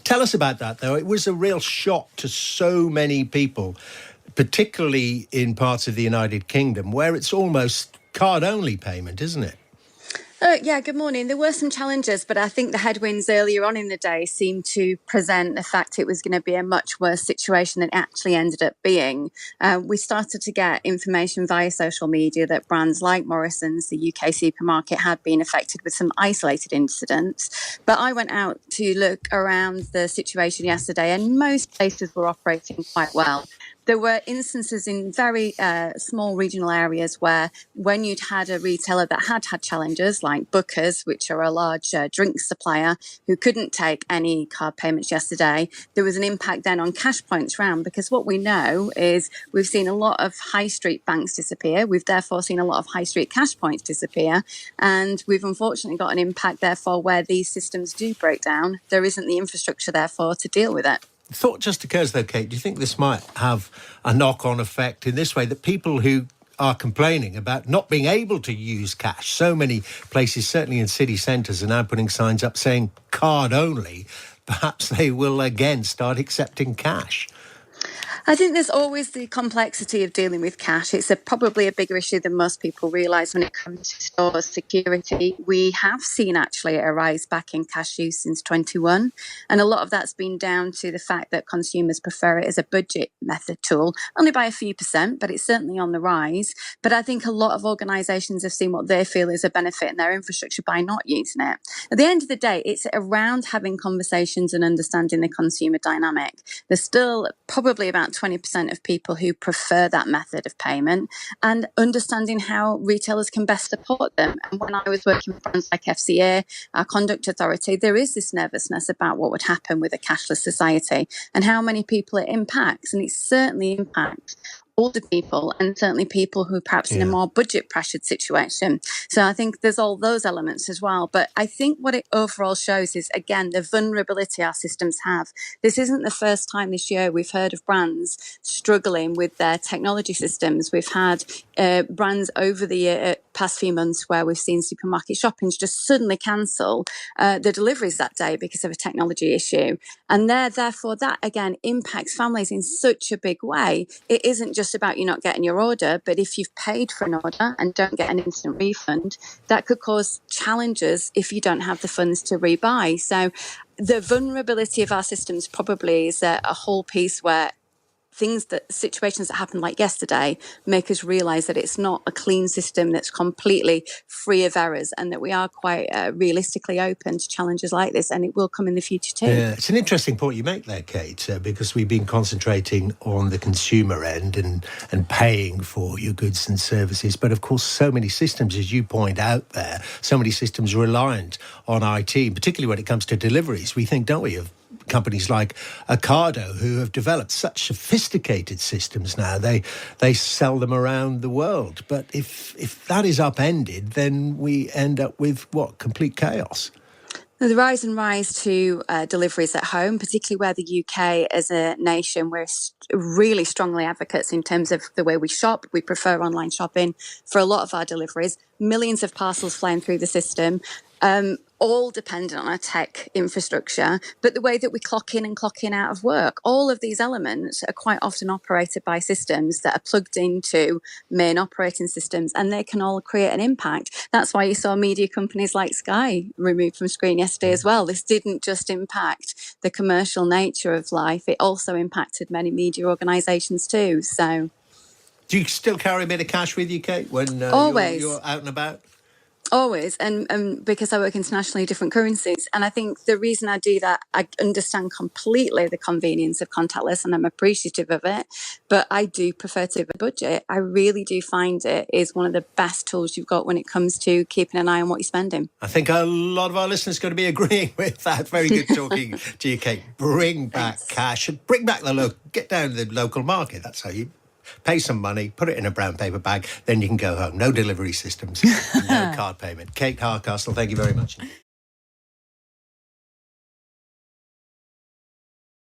Tell us about that, though. It was a real shock to so many people, particularly in parts of the United Kingdom, where it's almost card-only payment, isn't it? Yeah, good morning. There were some challenges, but I think the headwinds earlier on in the day seemed to present the fact it was going to be a much worse situation than it actually ended up being. We started to get information via social media that brands like Morrison's, the UK supermarket, had been affected with some isolated incidents. But I went out to look around the situation yesterday, and most places were operating quite well. There were instances in very small regional areas where when you'd had a retailer that had challenges like Booker's, which are a large drink supplier, who couldn't take any card payments yesterday, there was an impact then on cash points round, because what we know is we've seen a lot of high street banks disappear. We've therefore seen a lot of high street cash points disappear. And we've unfortunately got an impact, therefore, where these systems do break down. There isn't the infrastructure, therefore, to deal with it. The thought just occurs, though, Kate, do you think this might have a knock-on effect in this way, that people who are complaining about not being able to use cash, so many places, certainly in city centres, are now putting signs up saying card only, perhaps they will again start accepting cash? I think there's always the complexity of dealing with cash. It's probably a bigger issue than most people realise when it comes to store security. We have seen actually a rise back in cash use since 21, and a lot of that's been down to the fact that consumers prefer it as a budget method tool, only by a few percent, but it's certainly on the rise. But I think a lot of organisations have seen what they feel is a benefit in their infrastructure by not using it. At the end of the day, it's around having conversations and understanding the consumer dynamic. There's still probably about 20% of people who prefer that method of payment, and understanding how retailers can best support them. And when I was working with brands like FCA, our conduct authority, there is this nervousness about what would happen with a cashless society and how many people it impacts. And it certainly impacts older people, and certainly people who perhaps in a more budget pressured situation. So I think there's all those elements as well. But I think what it overall shows is, again, the vulnerability our systems have. This isn't the first time this year we've heard of brands struggling with their technology systems. We've had brands over the past few months where we've seen supermarket shoppings just suddenly cancel the deliveries that day because of a technology issue. And therefore, that again impacts families in such a big way. It isn't just about you not getting your order, but if you've paid for an order and don't get an instant refund, that could cause challenges if you don't have the funds to rebuy. So the vulnerability of our systems probably is a whole piece where situations that happened like yesterday make us realise that it's not a clean system that's completely free of errors, and that we are quite realistically open to challenges like this, and it will come in the future too. Yeah, it's an interesting point you make there, Kate, because we've been concentrating on the consumer end and paying for your goods and services. But of course, so many systems, as you point out there, so many systems reliant on IT, particularly when it comes to deliveries. We think, don't we, of companies like Ocado, who have developed such sophisticated systems now. They sell them around the world. But if that is upended, then we end up with, complete chaos. The rise to deliveries at home, particularly where the UK as a nation, we're really strongly advocates in terms of the way we shop. We prefer online shopping for a lot of our deliveries. Millions of parcels flying through the system, all dependent on our tech infrastructure, but the way that we clock in and clock in out of work, all of these elements are quite often operated by systems that are plugged into main operating systems, and they can all create an impact. That's why you saw media companies like Sky removed from screen yesterday as well. This didn't just impact the commercial nature of life, it also impacted many media organisations too. So, do you still carry a bit of cash with you, Kate, when always you're out and about? Always, and because I work internationally, different currencies. And I think the reason I do that, I understand completely the convenience of contactless, and I'm appreciative of it, but I do prefer to have a budget. I really do find it is one of the best tools you've got when it comes to keeping an eye on what you're spending. I think a lot of our listeners are going to be agreeing with that. Very good talking to you, Kate. Bring back cash, bring back get down to the local market. That's how you pay some money, put it in a brown paper bag, then you can go home. No delivery systems, no card payment. Kate Hardcastle, thank you very much.